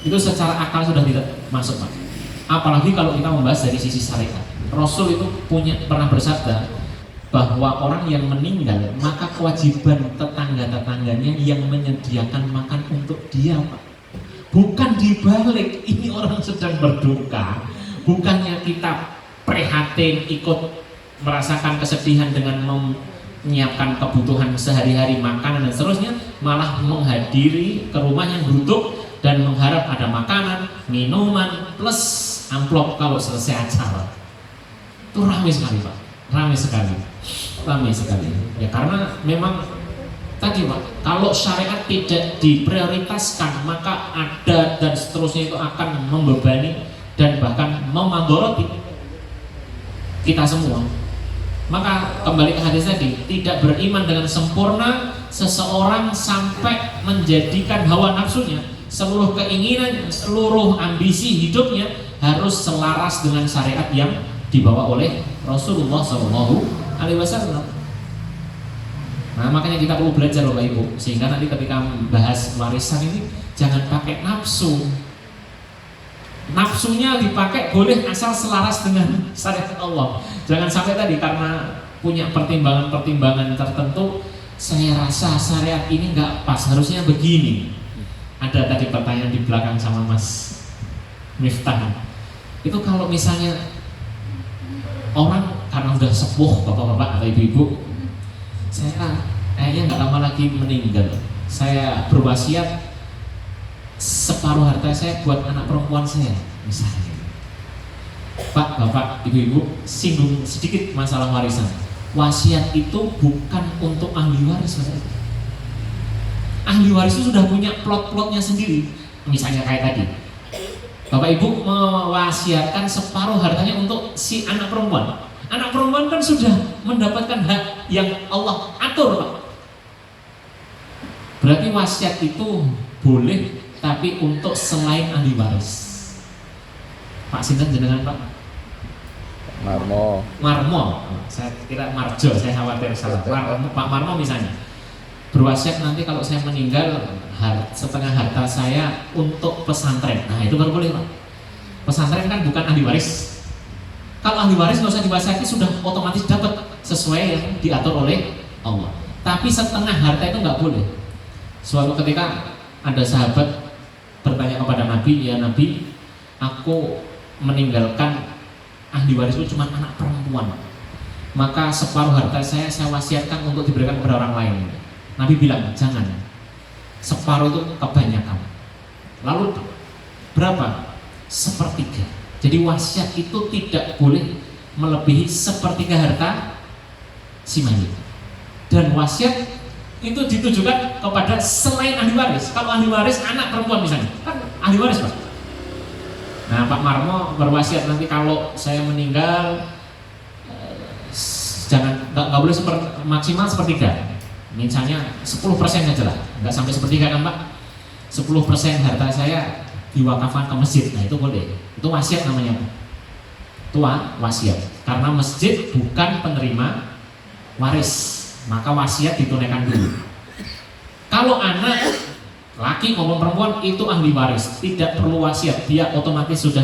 Itu secara akal sudah tidak masuk, Pak. Apalagi kalau kita membahas dari sisi syariat. Rasul itu pernah bersabda bahwa orang yang meninggal maka kewajiban tetangga-tetangganya yang menyediakan makan untuk dia, Pak. Bukan dibalik, ini orang sedang berduka. Bukannya kita prihatin ikut merasakan kesedihan dengan menyiapkan kebutuhan sehari-hari, makanan dan seterusnya, malah menghadiri ke rumah yang beruntung dan mengharap ada makanan, minuman plus amplop kalau selesai acara. Itu ramai sekali, Pak, ramai sekali. Ya karena memang tadi, Pak, kalau syariat tidak diprioritaskan maka adat dan seterusnya itu akan membebani dan bahkan memandoroti kita semua. Maka kembali ke hadis tadi, tidak beriman dengan sempurna seseorang sampai menjadikan hawa nafsunya, seluruh keinginan, seluruh ambisi hidupnya harus selaras dengan syariat yang dibawa oleh Rasulullah SAW. Nah, makanya kita perlu belajar, Bapak Ibu, sehingga nanti ketika membahas warisan ini jangan pakai nafsu. Nafsunya dipakai boleh asal selaras dengan syariat Allah. Jangan sampai tadi karena punya pertimbangan-pertimbangan tertentu, saya rasa syariat ini nggak pas, harusnya begini. Ada tadi pertanyaan di belakang sama Mas Miftah. Itu kalau misalnya orang karena udah sepuh, bapak-bapak atau ibu-ibu, saya kayaknya nggak lama lagi meninggal, saya berwasiat separuh harta saya buat anak perempuan saya, misalnya. Pak, bapak, ibu-ibu, singgung sedikit masalah warisan. Wasiat itu bukan untuk ahli waris, Mas. Ahli waris itu sudah punya plot-plotnya sendiri. Misalnya kayak tadi, bapak ibu mewasiatkan separuh hartanya untuk si anak perempuan. Anak perempuan kan sudah mendapatkan hak yang Allah atur, Pak. Berarti wasiat itu boleh, tapi untuk selain ahli waris. Pak sinten jenengan, Pak? Marmo. Saya kira Marjo, saya khawatir salah. Pak Marmo misalnya berwasiat nanti kalau saya meninggal setengah harta saya untuk pesantren. Nah, itu baru boleh, Pak. Pesantren kan bukan ahli waris. Kalau ahli waris nggak usah diwasiati, sudah otomatis dapat sesuai yang diatur oleh Allah. Tapi setengah harta itu nggak boleh. Suatu ketika ada sahabat bertanya kepada Nabi, ya Nabi, aku meninggalkan ahli waris itu cuma anak perempuan, maka separuh harta saya wasiatkan untuk diberikan kepada orang lain. Nabi bilang, jangan, separuh itu kebanyakan. Lalu berapa? Sepertiga. Jadi wasiat itu tidak boleh melebihi sepertiga harta si mayit. Dan wasiat itu ditujukan kepada selain ahli waris. Kalau ahli waris anak perempuan misalnya, kan ahli waris, Pak. Nah, Pak Marmo berwasiat nanti kalau saya meninggal jangan, nggak boleh maksimal sepertiga. Misalnya 10% aja lah, nggak sampai sepertiga kan, Pak. 10% harta saya diwakafkan ke masjid. Nah, itu boleh. Itu wasiat namanya, Pak. Itu wasiat. Karena masjid bukan penerima waris, maka wasiat ditunaikan dulu. Kalau anak laki maupun perempuan itu ahli waris, tidak perlu wasiat, dia otomatis sudah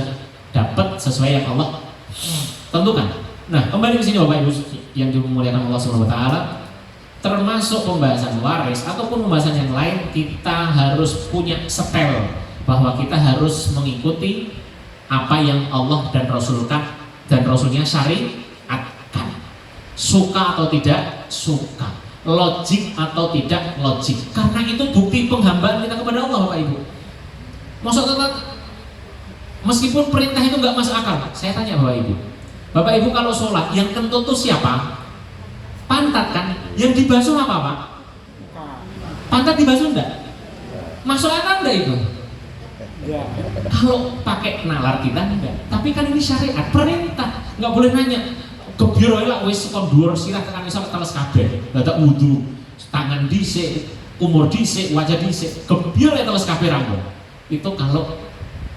dapat sesuai yang Allah tentukan. Nah, kembali ke sini Bapak Ibu yang dimuliakan Allah Subhanahu wa taala, termasuk pembahasan waris ataupun pembahasan yang lain, kita harus punya setel bahwa kita harus mengikuti apa yang Allah dan Rasulnya syariatkan. Suka atau tidak suka, logik atau tidak logik, karena itu bukti penghambaan kita kepada Allah, Bapak Ibu. Maksud tetap, meskipun perintah itu nggak masuk akal, saya tanya Bapak Ibu, Bapak Ibu kalau sholat yang kentut tuh siapa? Pantat kan? Yang dibasuh apa Pak? Pantat dibasuh enggak? Masuk akal enggak itu? Ya. Kalau pakai nalar kita enggak. Tapi kan ini syariat, perintah. Enggak boleh nanya. Kebiar lah wis kon dhuwur sirah tekan iso teles kabeh. Dadak wudu, tangan dhisik, umur dhisik, wajah dhisik. Kebiar ya teles kabeh rambut. Itu kalau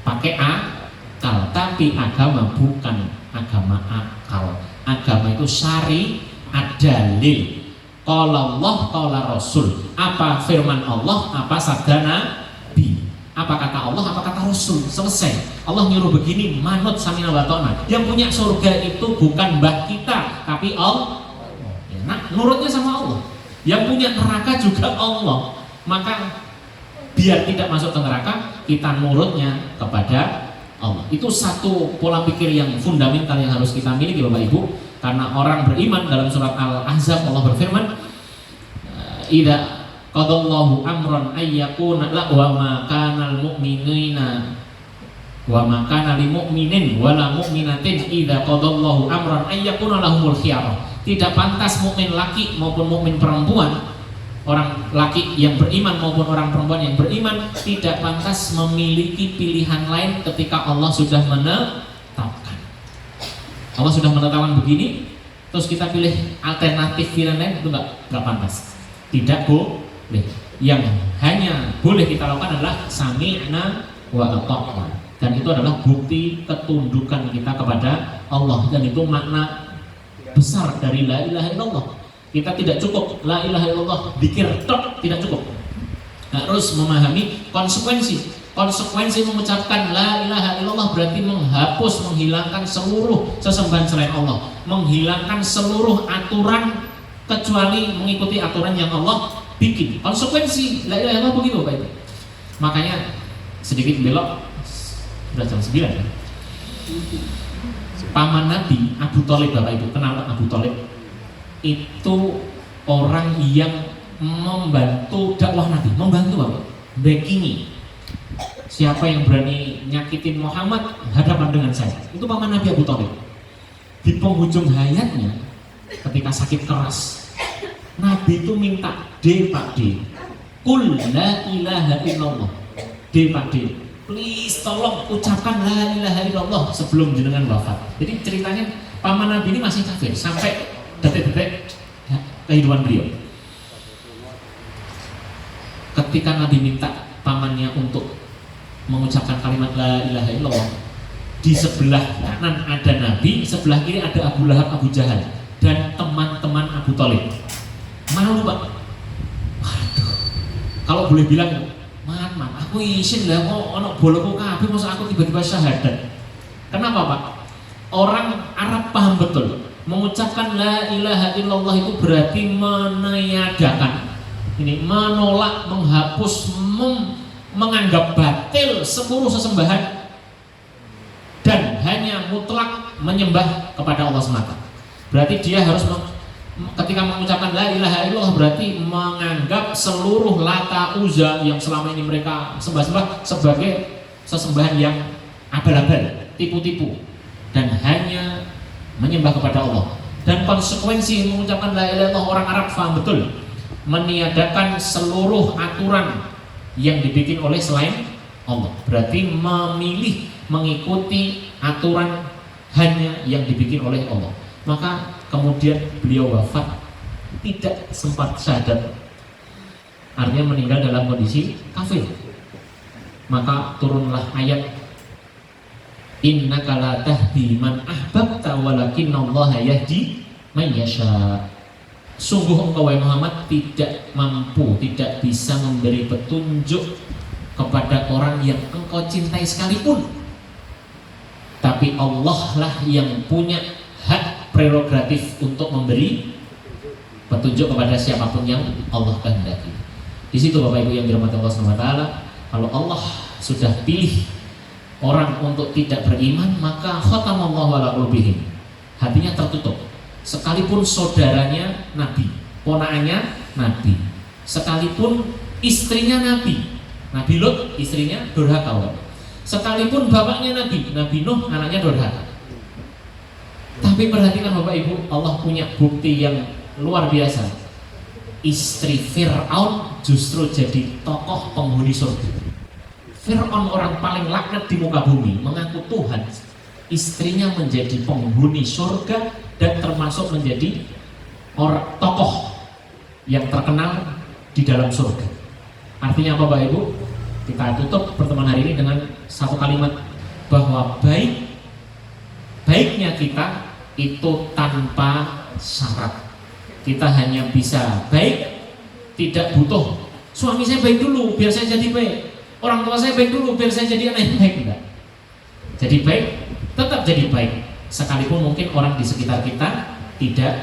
pakai akal, tapi agama bukan agama akal. Agama itu syariat dalil. Qala Allah, qala Rasul. Apa firman Allah, apa sabda Nabi. Apa kata Allah, apa kata Rasul. Selesai. Allah nyuruh begini, manut samina wa ta'na. Yang punya surga itu bukan mbah kita, tapi Allah. Nah, nurutnya sama Allah. Yang punya neraka juga Allah. Maka biar tidak masuk ke neraka, kita nurutnya kepada Allah. Itu satu pola pikir yang fundamental yang harus kita miliki Bapak Ibu. Karena orang beriman dalam surat Al-Ahzab Allah berfirman, "Idza qadallahu amran ayyakuna la wa ma kana al-mu'minina wa ma kana lil mu'minin wa la mu'minatin idza qadallahu amran ayyakuna lahumul khiyarah." Tidak pantas mukmin laki maupun mukmin perempuan, orang laki yang beriman maupun orang perempuan yang beriman tidak pantas memiliki pilihan lain ketika Allah sudah menetapkan. Allah sudah menetapkan begini, terus kita pilih alternatif pilihan lain, itu nggak pantas. Tidak boleh. Yang hanya boleh kita lakukan adalah sami'na wa ata'na. Dan itu adalah bukti ketundukan kita kepada Allah. Dan itu makna besar dari la ilaha illallah. Kita tidak cukup la ilaha illallah dzikir tok, tidak cukup. Harus memahami konsekuensi mengucapkan la ilaha illallah berarti menghapus, menghilangkan seluruh sesembahan selain Allah, menghilangkan seluruh aturan kecuali mengikuti aturan yang Allah bikin. Konsekuensi la ilaha illallah begitu Bapak Ibu. Makanya sedikit belok, sudah jam 9 ya. Paman Nabi Abu Thalib Bapak Ibu, kenal Abu Thalib? Itu orang yang membantu dakwah Nabi, membantu Bapak, backingi. Siapa yang berani nyakitin Muhammad, hadapan dengan saya. Itu paman Nabi Abu Thalib. Di penghujung hayatnya, ketika sakit keras, Nabi itu minta, Pak D, Qul la ilaha illallah. Pak D, please tolong ucapkan la ilaha illallah sebelum jenengan wafat. Jadi ceritanya paman Nabi ini masih kafir sampai detik-detik kehidupan beliau. Ketika Nabi minta pamannya untuk mengucapkan kalimat la ilaha illallah, di sebelah kanan ada Nabi, sebelah kiri ada Abu Lahab, Abu Jahal dan teman-teman Abu Thalib. Malu Pak. Waduh. Kalau boleh bilang, man, aku isin lah kok ono boloku kabeh masa aku tiba-tiba syahadat. Kenapa Pak? Orang Arab paham betul. Mengucapkan la ilaha illallah itu berarti meniadakan. Ini menolak, menghapus, menganggap batil seluruh sesembahan dan hanya mutlak menyembah kepada Allah semata. Berarti dia harus ketika mengucapkan la ilaha illallah berarti menganggap seluruh Lata Uzza yang selama ini mereka sembah-sembah sebagai sesembahan yang abal-abal, tipu-tipu, dan hanya menyembah kepada Allah. Dan konsekuensi mengucapkan la ilaha illallah, orang Arab paham betul, meniadakan seluruh aturan yang dibikin oleh selain Allah. Berarti memilih mengikuti aturan hanya yang dibikin oleh Allah. Maka kemudian beliau wafat tidak sempat syahadat, artinya meninggal dalam kondisi kafir. Maka turunlah ayat innaka la tahdi man ahbabta walakinnallaha yahdi man yasha. Sungguh engkau wahai Muhammad tidak mampu, tidak bisa memberi petunjuk kepada orang yang engkau cintai sekalipun. Tapi Allah lah yang punya hak prerogatif untuk memberi petunjuk kepada siapapun yang Allah kehendaki. Di situ Bapak Ibu yang dirahmati Allah SWT, kalau Allah sudah pilih orang untuk tidak beriman, maka khatamallahu ala qulubihim. Hatinya tertutup. Sekalipun saudaranya Nabi, ponakannya Nabi, sekalipun istrinya Nabi, Nabi Lut istrinya durhaka, sekalipun bapaknya Nabi, Nabi Nuh anaknya durhaka, Tapi perhatikan Bapak Ibu, Allah punya bukti yang luar biasa. Istri Fir'aun justru jadi tokoh penghuni surga. Fir'aun orang paling laknat di muka bumi, mengaku Tuhan. Istrinya menjadi penghuni surga dan termasuk menjadi tokoh yang terkenal di dalam surga. Artinya apa Bapak Ibu? Kita tutup pertemuan hari ini dengan satu kalimat, bahwa baiknya kita itu tanpa syarat. Kita hanya bisa baik, tidak butuh suami saya baik dulu biar saya jadi baik, orang tua saya baik dulu biar saya jadi anak yang baik. Enggak. Jadi baik, tetap jadi baik sekalipun mungkin orang di sekitar kita tidak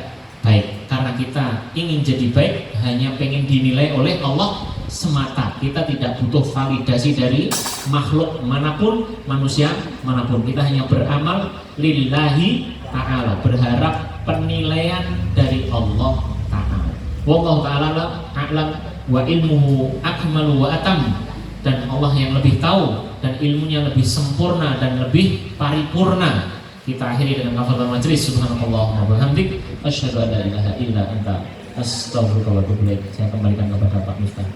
baik. Karena kita ingin jadi baik hanya pengen dinilai oleh Allah semata. Kita tidak butuh validasi dari makhluk manapun, manusia manapun. Kita hanya beramal lillahi ta'ala, berharap penilaian dari Allah ta'ala. Wallahu ta'ala a'lam wa ilmuhu akmalu wa atam. Dan Allah yang lebih tahu dan ilmunya lebih sempurna dan lebih paripurna. Kita akhiri dengan kafaratul majlis. Subhanallah wa bihamdik, asyhadu an la ilaha illa anta, astaghfiruka wa atubu ilaik. Saya kembalikan kepada Pak Miftah.